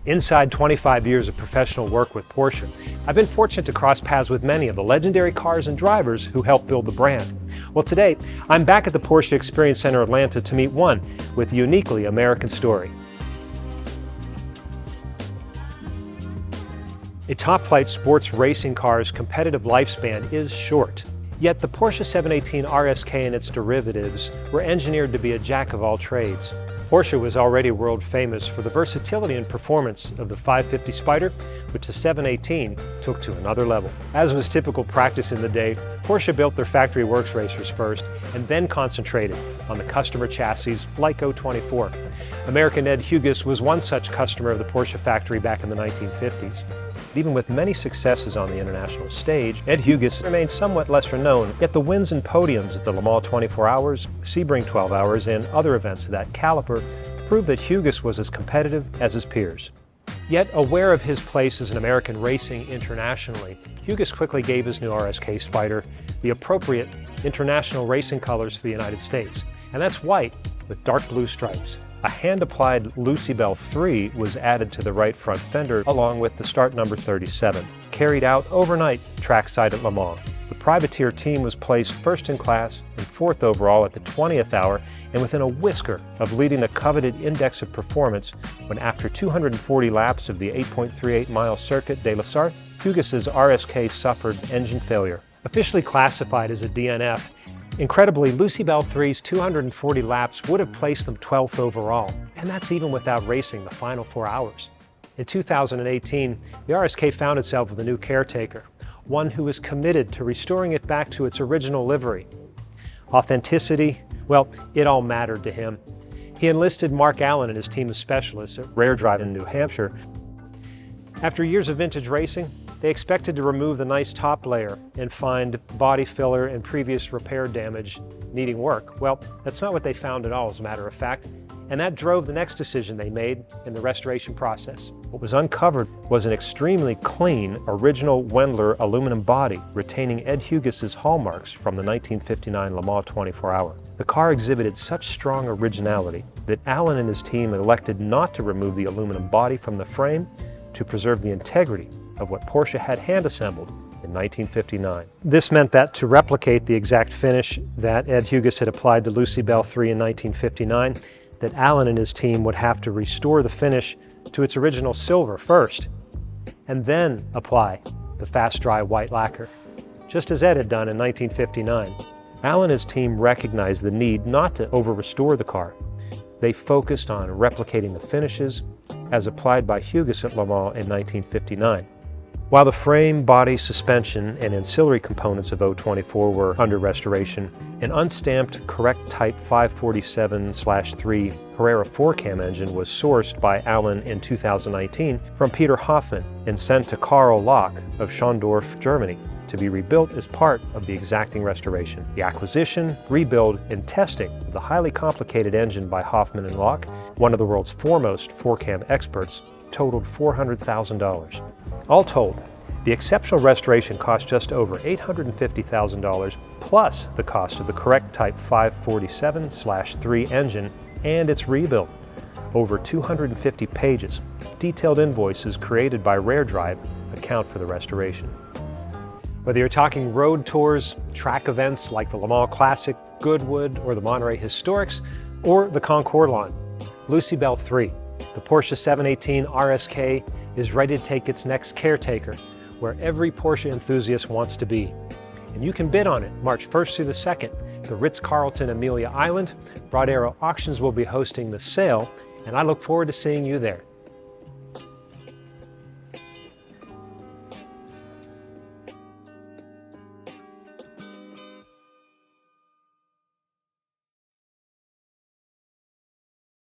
Inside 25 years of professional work with Porsche, I've been fortunate to cross paths with many of the legendary cars and drivers who helped build the brand. Well, today, I'm back at the Porsche Experience Center Atlanta to meet one with a uniquely American story. A top-flight sports racing car's competitive lifespan is short. Yet the Porsche 718 RSK and its derivatives were engineered to be a jack of all trades. Porsche was already world famous for the versatility and performance of the 550 Spyder, which the 718 took to another level. As was typical practice in the day, Porsche built their factory works racers first and then concentrated on the customer chassis like 024. American Ed Hugus was one such customer of the Porsche factory back in the 1950s. Even with many successes on the international stage, Ed Hugus remains somewhat lesser known, yet the wins and podiums at the Le Mans 24 Hours, Sebring 12 Hours, and other events of that caliber prove that Hugus was as competitive as his peers. Yet aware of his place as an American racing internationally, Hugus quickly gave his new RSK Spyder the appropriate international racing colors for the United States, and that's white with dark blue stripes. A hand-applied Lucybelle III was added to the right front fender along with the start number 37, carried out overnight trackside at Le Mans. The privateer team was placed first in class and fourth overall at the 20th hour and within a whisker of leading the coveted index of performance when, after 240 laps of the 8.38-mile Circuit de la Sarthe, Hugus' RSK suffered engine failure. Officially classified as a DNF, incredibly, Lucybelle III's 240 laps would have placed them 12th overall, and that's even without racing the final 4 hours. In 2018, the RSK found itself with a new caretaker, one who was committed to restoring it back to its original livery. Authenticity, well, it all mattered to him. He enlisted Mark Allen and his team of specialists at Rare Drive in New Hampshire. After years of vintage racing, they expected to remove the nice top layer and find body filler and previous repair damage needing work. Well, that's not what they found at all, as a matter of fact, and that drove the next decision they made in the restoration process. What was uncovered was an extremely clean, original Wendler aluminum body retaining Ed Hugus' hallmarks from the 1959 Le Mans 24 Hour. The car exhibited such strong originality that Allen and his team elected not to remove the aluminum body from the frame to preserve the integrity of what Porsche had hand-assembled in 1959. This meant that to replicate the exact finish that Ed Hugus had applied to Lucybelle III in 1959, that Allen and his team would have to restore the finish to its original silver first, and then apply the fast-dry white lacquer, just as Ed had done in 1959. Allen and his team recognized the need not to over-restore the car. They focused on replicating the finishes as applied by Hugus at Le Mans in 1959. While the frame, body, suspension, and ancillary components of 024 were under restoration, an unstamped correct Type 547/3 Carrera 4-cam engine was sourced by Allen in 2019 from Peter Hoffmann and sent to Karl Lach of Schondorf, Germany, to be rebuilt as part of the exacting restoration. The acquisition, rebuild, and testing of the highly complicated engine by Hoffmann and Lach, one of the world's foremost 4-cam experts, totaled $400,000. All told, the exceptional restoration cost just over $850,000 plus the cost of the correct Type 547/3 engine and its rebuild. Over 250 pages, detailed invoices created by Rare Drive account for the restoration. Whether you're talking road tours, track events like the Le Mans Classic, Goodwood, or the Monterey Historics, or the Concours Lawn, Lucybelle III, the Porsche 718 RSK, is ready to take its next caretaker where every Porsche enthusiast wants to be. And you can bid on it March 1st through the 2nd. The Ritz-Carlton Amelia Island. Broad Arrow Auctions will be hosting the sale, and I look forward to seeing you there.